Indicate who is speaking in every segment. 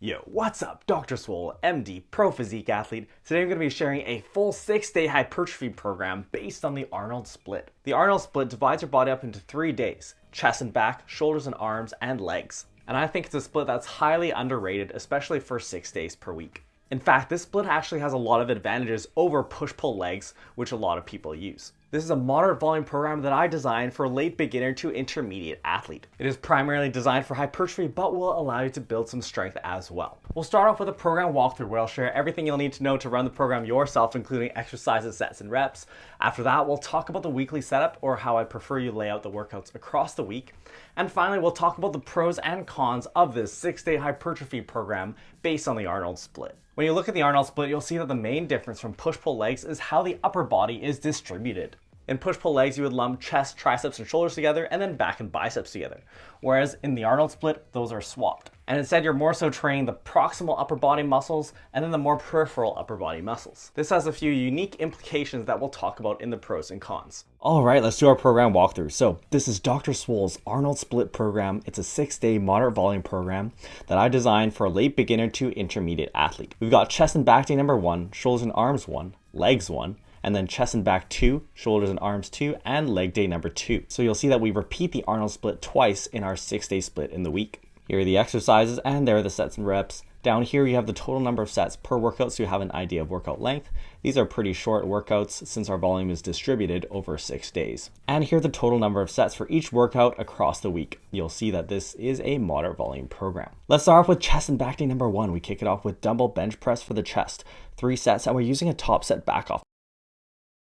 Speaker 1: Yo, what's up? Dr. Swole, MD, pro physique athlete. Today I'm going to be sharing a full 6-day hypertrophy program based on the Arnold split. The Arnold split divides your body up into 3 days: chest and back, shoulders and arms, and legs. And I think it's a split that's highly underrated, especially for 6 days per week. In fact, this split actually has a lot of advantages over push-pull legs, which a lot of people use. This is a moderate volume program that I designed for a late beginner to intermediate athlete. It is primarily designed for hypertrophy, but will allow you to build some strength as well. We'll start off with a program walkthrough where I'll share everything you'll need to know to run the program yourself, including exercises, sets, and reps. After that, we'll talk about the weekly setup, or how I prefer you lay out the workouts across the week. And finally, we'll talk about the pros and cons of this 6-day hypertrophy program based on the Arnold split. When you look at the Arnold split, you'll see that the main difference from push-pull legs is how the upper body is distributed. In push-pull legs, you would lump chest, triceps, and shoulders together, and then back and biceps together. Whereas in the Arnold split, those are swapped. And instead, you're more so training the proximal upper body muscles and then the more peripheral upper body muscles. This has a few unique implications that we'll talk about in the pros and cons. All right, let's do our program walkthrough. So this is Dr. Swole's Arnold split program. It's a 6-day moderate volume program that I designed for a late beginner to intermediate athlete. We've got chest and back day number 1, shoulders and arms 1, legs 1, and then chest and back 2, shoulders and arms 2, and leg day number 2. So you'll see that we repeat the Arnold split twice in our 6-day split in the week. Here are the exercises, and there are the sets and reps. Down here you have the total number of sets per workout, so you have an idea of workout length. These are pretty short workouts since our volume is distributed over 6 days. And here are the total number of sets for each workout across the week. You'll see that this is a moderate volume program. Let's start off with chest and back day number 1. We kick it off with dumbbell bench press for the chest. 3 sets, and we're using a top set back off.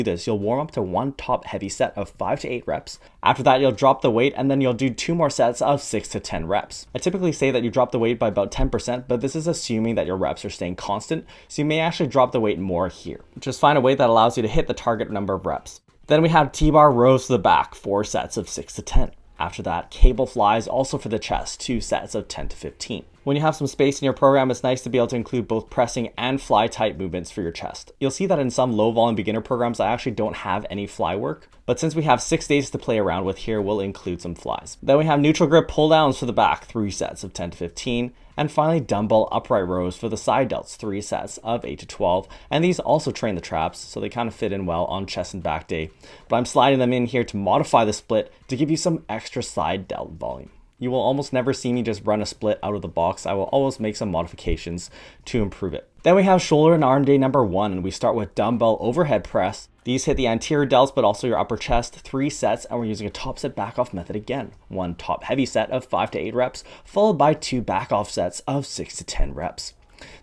Speaker 1: This, you'll warm up to 1 top heavy set of 5 to 8 reps. After that, you'll drop the weight, and then you'll do 2 more sets of 6 to 10 reps. I typically say that you drop the weight by about 10%, but this is assuming that your reps are staying constant, so you may actually drop the weight more here. Just find a weight that allows you to hit the target number of reps. Then we have T-bar rows to the back, 4 sets of 6 to 10. After that, cable flies also for the chest, 2 sets of 10 to 15. When you have some space in your program, it's nice to be able to include both pressing and fly type movements for your chest. You'll see that in some low volume beginner programs, I actually don't have any fly work, but since we have 6 days to play around with here, we'll include some flies. Then we have neutral grip pull downs for the back, 3 sets of 10 to 15. And finally, dumbbell upright rows for the side delts, 3 sets of 8 to 12. And these also train the traps, so they kind of fit in well on chest and back day. But I'm sliding them in here to modify the split to give you some extra side delt volume. You will almost never see me just run a split out of the box. I will always make some modifications to improve it. Then we have shoulder and arm day number 1, and we start with dumbbell overhead press. These hit the anterior delts, but also your upper chest, 3 sets, and we're using a top set back off method again. 1 top heavy set of 5 to 8 reps, followed by 2 back off sets of 6 to 10 reps.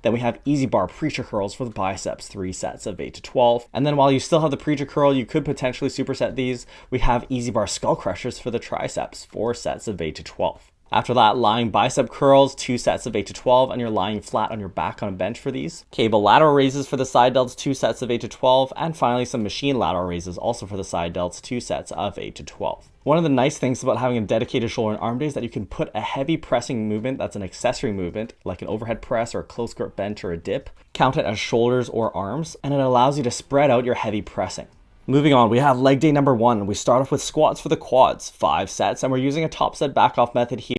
Speaker 1: Then we have easy bar preacher curls for the biceps, 3 sets of 8 to 12. And then while you still have the preacher curl, you could potentially superset these. We have easy bar skull crushers for the triceps, 4 sets of 8 to 12. After that, lying bicep curls, 2 sets of 8 to 12, and you're lying flat on your back on a bench for these. Cable lateral raises for the side delts, 2 sets of 8 to 12, and finally some machine lateral raises also for the side delts, 2 sets of 8 to 12. One of the nice things about having a dedicated shoulder and arm day is that you can put a heavy pressing movement that's an accessory movement, like an overhead press or a close grip bench or a dip, count it as shoulders or arms, and it allows you to spread out your heavy pressing. Moving on, we have leg day number 1. We start off with squats for the quads, 5 sets, and we're using a top set back off method here.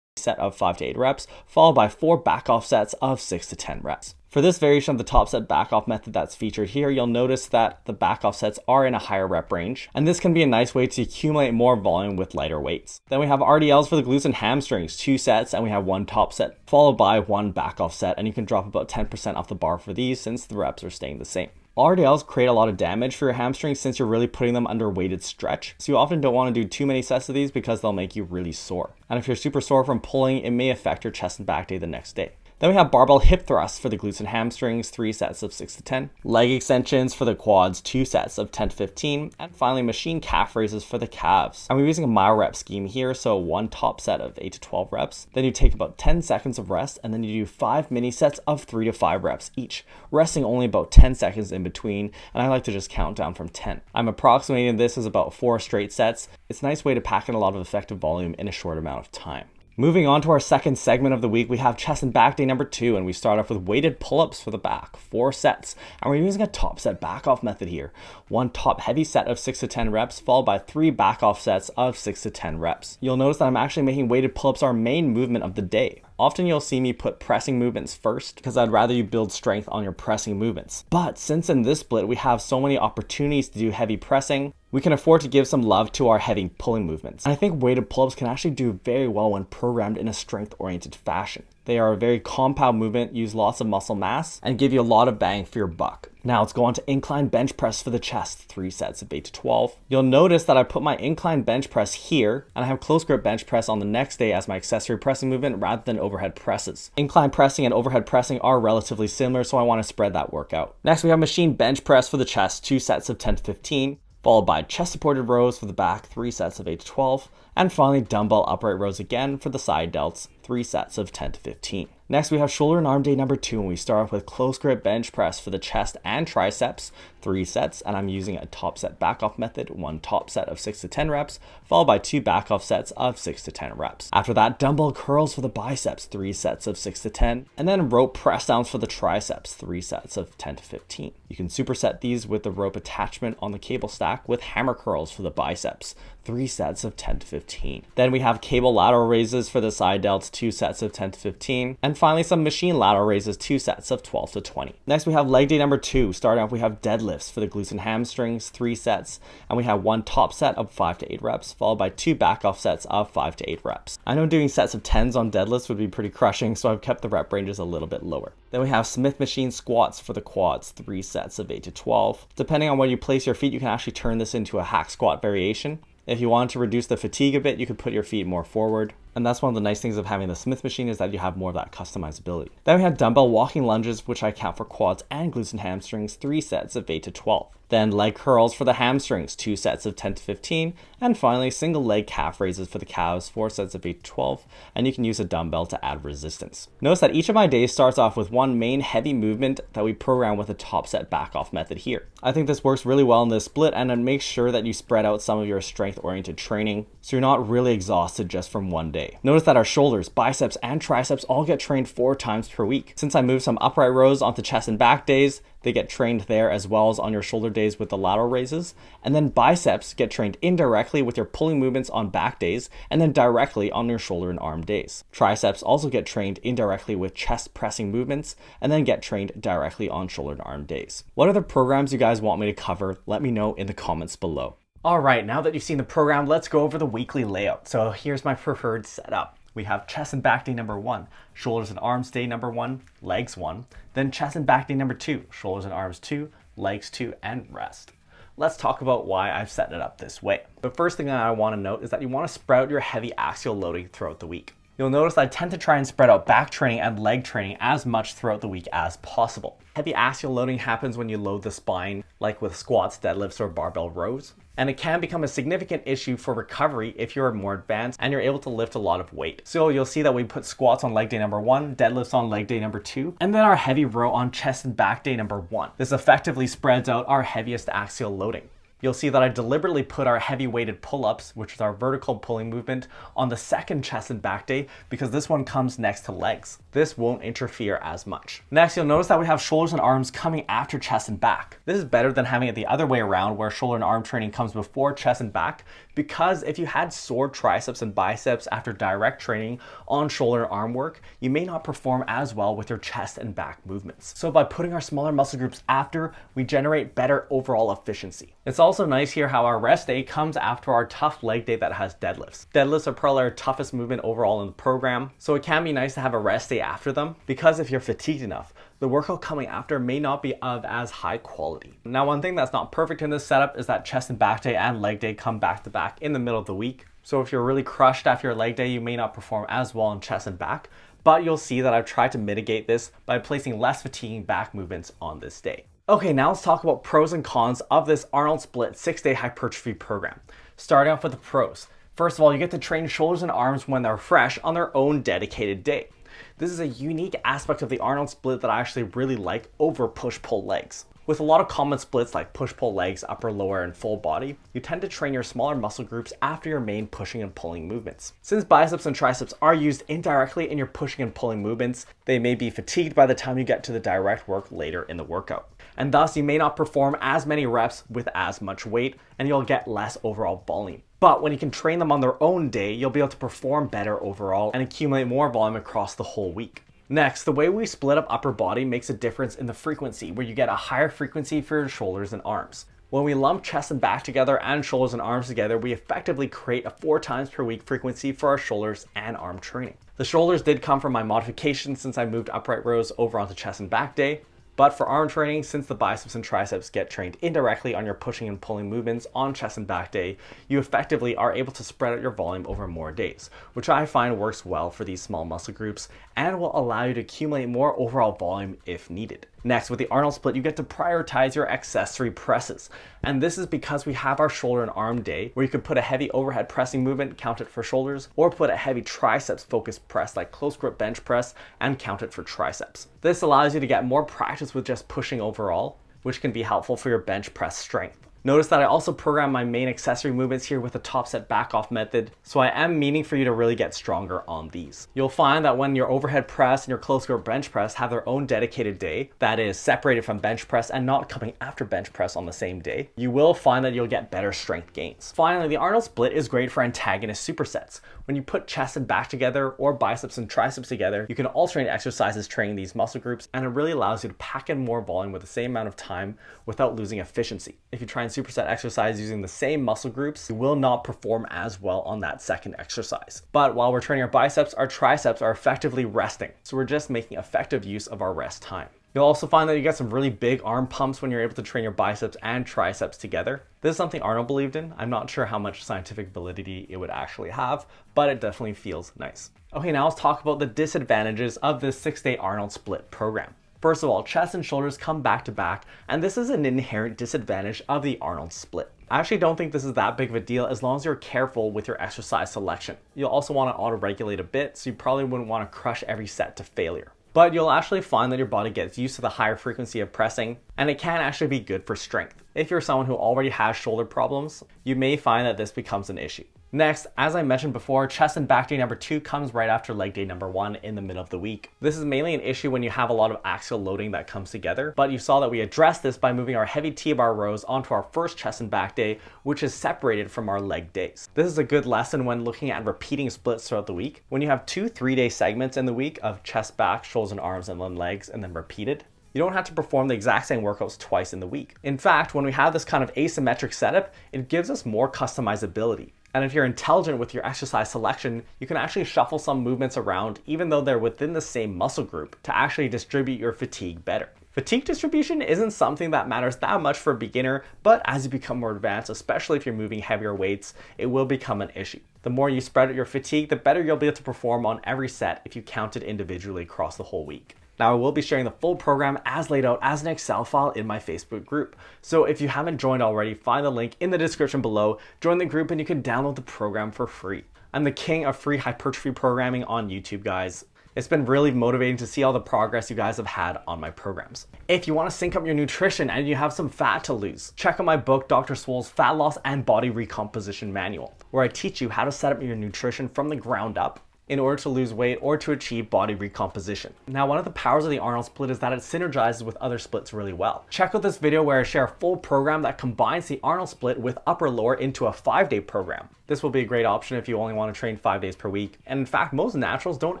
Speaker 1: Set of 5 to 8 reps, followed by 4 back off sets of 6 to 10 reps. For this variation of the top set back off method that's featured here, you'll notice that the back off sets are in a higher rep range, and this can be a nice way to accumulate more volume with lighter weights. Then we have RDLs for the glutes and hamstrings, 2 sets, and we have 1 top set, followed by 1 back off set, and you can drop about 10% off the bar for these since the reps are staying the same. RDLs create a lot of damage for your hamstrings since you're really putting them under weighted stretch. So you often don't want to do too many sets of these because they'll make you really sore. And if you're super sore from pulling, it may affect your chest and back day the next day. Then we have barbell hip thrusts for the glutes and hamstrings, 3 sets of 6 to 10. Leg extensions for the quads, 2 sets of 10 to 15. And finally, machine calf raises for the calves. And we're using a mile rep scheme here, so 1 top set of 8 to 12 reps. Then you take about 10 seconds of rest, and then you do 5 mini sets of 3 to 5 reps each, resting only about 10 seconds in between, and I like to just count down from 10. I'm approximating this as about 4 straight sets. It's a nice way to pack in a lot of effective volume in a short amount of time. Moving on to our second segment of the week, we have chest and back day number 2, and we start off with weighted pull-ups for the back, 4 sets, and we're using a top set back off method here. 1 top heavy set of 6 to 10 reps, followed by 3 back off sets of 6 to 10 reps. You'll notice that I'm actually making weighted pull-ups our main movement of the day. Often you'll see me put pressing movements first because I'd rather you build strength on your pressing movements. But since in this split we have so many opportunities to do heavy pressing, we can afford to give some love to our heavy pulling movements. And I think weighted pull-ups can actually do very well when programmed in a strength-oriented fashion. They are a very compound movement, use lots of muscle mass, and give you a lot of bang for your buck. Now let's go on to incline bench press for the chest, 3 sets of 8 to 12. You'll notice that I put my incline bench press here, and I have close grip bench press on the next day as my accessory pressing movement rather than overhead presses. Incline pressing and overhead pressing are relatively similar, so I want to spread that workout. Next we have machine bench press for the chest, 2 sets of 10 to 15. Followed by chest supported rows for the back, 3 sets of 8 to 12, and finally dumbbell upright rows again for the side delts, 3 sets of 10 to 15. Next we have shoulder and arm day number 2, and we start off with close grip bench press for the chest and triceps, 3 sets, and I'm using a top set back off method, 1 top set of 6 to 10 reps, followed by 2 back off sets of 6 to 10 reps. After that, dumbbell curls for the biceps, 3 sets of 6 to 10, and then rope press downs for the triceps, 3 sets of 10 to 15. You can superset these with the rope attachment on the cable stack with hammer curls for the biceps, 3 sets of 10 to 15. Then we have cable lateral raises for the side delts, 2 sets of 10 to 15. And finally, some machine lateral raises, 2 sets of 12 to 20. Next, we have leg day number 2. Starting off, we have deadlifts for the glutes and hamstrings, 3 sets. And we have 1 top set of 5 to 8 reps, followed by 2 back off sets of 5 to 8 reps. I know doing sets of 10s on deadlifts would be pretty crushing, so I've kept the rep ranges a little bit lower. Then we have Smith machine squats for the quads, 3 sets of 8 to 12. Depending on where you place your feet, you can actually turn this into a hack squat variation. If you wanted to reduce the fatigue a bit, you could put your feet more forward. And that's one of the nice things of having the Smith machine, is that you have more of that customizability. Then we have dumbbell walking lunges, which I count for quads and glutes and hamstrings, 3 sets of 8 to 12. Then leg curls for the hamstrings, 2 sets of 10 to 15. And finally, single leg calf raises for the calves, 4 sets of 8 to 12. And you can use a dumbbell to add resistance. Notice that each of my days starts off with one main heavy movement that we program with a top set back off method here. I think this works really well in this split, and it makes sure that you spread out some of your strength oriented training so you're not really exhausted just from one day. Notice that our shoulders, biceps, and triceps all get trained 4 times per week. Since I moved some upright rows onto chest and back days, they get trained there as well as on your shoulder days with the lateral raises. And then biceps get trained indirectly with your pulling movements on back days and then directly on your shoulder and arm days. Triceps also get trained indirectly with chest pressing movements and then get trained directly on shoulder and arm days. What other programs you guys want me to cover? Let me know in the comments below. All right, now that you've seen the program, let's go over the weekly layout. So here's my preferred setup. We have chest and back day number 1, shoulders and arms day number 1, legs 1, then chest and back day number 2, shoulders and arms 2, legs 2, and rest. Let's talk about why I've set it up this way. The first thing that I want to note is that you want to spread out your heavy axial loading throughout the week. You'll notice that I tend to try and spread out back training and leg training as much throughout the week as possible. Heavy axial loading happens when you load the spine, like with squats, deadlifts, or barbell rows. And it can become a significant issue for recovery if you're more advanced and you're able to lift a lot of weight. So you'll see that we put squats on leg day number 1, deadlifts on leg day number 2, and then our heavy row on chest and back day number 1. This effectively spreads out our heaviest axial loading. You'll see that I deliberately put our heavy weighted pull-ups, which is our vertical pulling movement, on the second chest and back day because this one comes next to legs. This won't interfere as much. Next, you'll notice that we have shoulders and arms coming after chest and back. This is better than having it the other way around where shoulder and arm training comes before chest and back, because if you had sore triceps and biceps after direct training on shoulder and arm work, you may not perform as well with your chest and back movements. So by putting our smaller muscle groups after, we generate better overall efficiency. It's also nice here how our rest day comes after our tough leg day that has deadlifts. Deadlifts are probably our toughest movement overall in the program, so it can be nice to have a rest day after them, because if you're fatigued enough, the workout coming after may not be of as high quality. Now, one thing that's not perfect in this setup is that chest and back day and leg day come back to back in the middle of the week. So if you're really crushed after your leg day, you may not perform as well in chest and back, but you'll see that I've tried to mitigate this by placing less fatiguing back movements on this day. Okay, now let's talk about pros and cons of this Arnold Split 6-day hypertrophy program. Starting off with the pros. First of all, you get to train shoulders and arms when they're fresh on their own dedicated day. This is a unique aspect of the Arnold Split that I actually really like over push-pull legs. With a lot of common splits like push-pull legs, upper, lower, and full body, you tend to train your smaller muscle groups after your main pushing and pulling movements. Since biceps and triceps are used indirectly in your pushing and pulling movements, they may be fatigued by the time you get to the direct work later in the workout. And thus you may not perform as many reps with as much weight, and you'll get less overall volume. But when you can train them on their own day, you'll be able to perform better overall and accumulate more volume across the whole week. Next, the way we split up upper body makes a difference in the frequency, where you get a higher frequency for your shoulders and arms. When we lump chest and back together and shoulders and arms together, we effectively create a 4 times per week frequency for our shoulders and arm training. The shoulders did come from my modification since I moved upright rows over onto chest and back day. But for arm training, since the biceps and triceps get trained indirectly on your pushing and pulling movements on chest and back day, you effectively are able to spread out your volume over more days, which I find works well for these small muscle groups and will allow you to accumulate more overall volume if needed. Next, with the Arnold split, you get to prioritize your accessory presses. And this is because we have our shoulder and arm day, where you could put a heavy overhead pressing movement, count it for shoulders, or put a heavy triceps focused press like close grip bench press and count it for triceps. This allows you to get more practice with just pushing overall, which can be helpful for your bench press strength. Notice that I also program my main accessory movements here with a top set back off method, so I am meaning for you to really get stronger on these. You'll find that when your overhead press and your close grip bench press have their own dedicated day that is separated from bench press and not coming after bench press on the same day, you will find that you'll get better strength gains. Finally, the Arnold split is great for antagonist supersets. When you put chest and back together or biceps and triceps together, you can alternate exercises training these muscle groups, and it really allows you to pack in more volume with the same amount of time without losing efficiency. If you try and superset exercise using the same muscle groups, you will not perform as well on that second exercise. But while we're training our biceps, our triceps are effectively resting. So we're just making effective use of our rest time. You'll also find that you get some really big arm pumps when you're able to train your biceps and triceps together. This is something Arnold believed in. I'm not sure how much scientific validity it would actually have, but it definitely feels nice. Okay, now let's talk about the disadvantages of this 6-day Arnold split program. First of all, chest and shoulders come back to back, and this is an inherent disadvantage of the Arnold split. I actually don't think this is that big of a deal as long as you're careful with your exercise selection. You'll also want to auto-regulate a bit, so you probably wouldn't want to crush every set to failure. But you'll actually find that your body gets used to the higher frequency of pressing, and it can actually be good for strength. If you're someone who already has shoulder problems, you may find that this becomes an issue. Next, as I mentioned before, chest and back day number 2 comes right after leg day number 1 in the middle of the week. This is mainly an issue when you have a lot of axial loading that comes together, but you saw that we addressed this by moving our heavy T-bar rows onto our first chest and back day, which is separated from our leg days. This is a good lesson when looking at repeating splits throughout the week. When you have 2 3-day segments in the week of chest, back, shoulders and arms, and then legs, and then repeated, you don't have to perform the exact same workouts twice in the week. In fact, when we have this kind of asymmetric setup, it gives us more customizability. And if you're intelligent with your exercise selection, you can actually shuffle some movements around even though they're within the same muscle group to actually distribute your fatigue better. Fatigue distribution isn't something that matters that much for a beginner, but as you become more advanced, especially if you're moving heavier weights, it will become an issue. The more you spread out your fatigue, the better you'll be able to perform on every set if you count it individually across the whole week. Now, I will be sharing the full program as laid out as an Excel file in my Facebook group. So if you haven't joined already, find the link in the description below, join the group, and you can download the program for free. I'm the king of free hypertrophy programming on YouTube, guys. It's been really motivating to see all the progress you guys have had on my programs. If you want to sync up your nutrition and you have some fat to lose, check out my book, Dr. Swole's Fat Loss and Body Recomposition Manual, where I teach you how to set up your nutrition from the ground up in order to lose weight or to achieve body recomposition. Now, one of the powers of the Arnold split is that it synergizes with other splits really well. Check out this video where I share a full program that combines the Arnold split with upper lower into a 5-day program. This will be a great option if you only want to train 5 days per week. And in fact, most naturals don't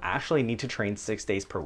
Speaker 1: actually need to train 6 days per week.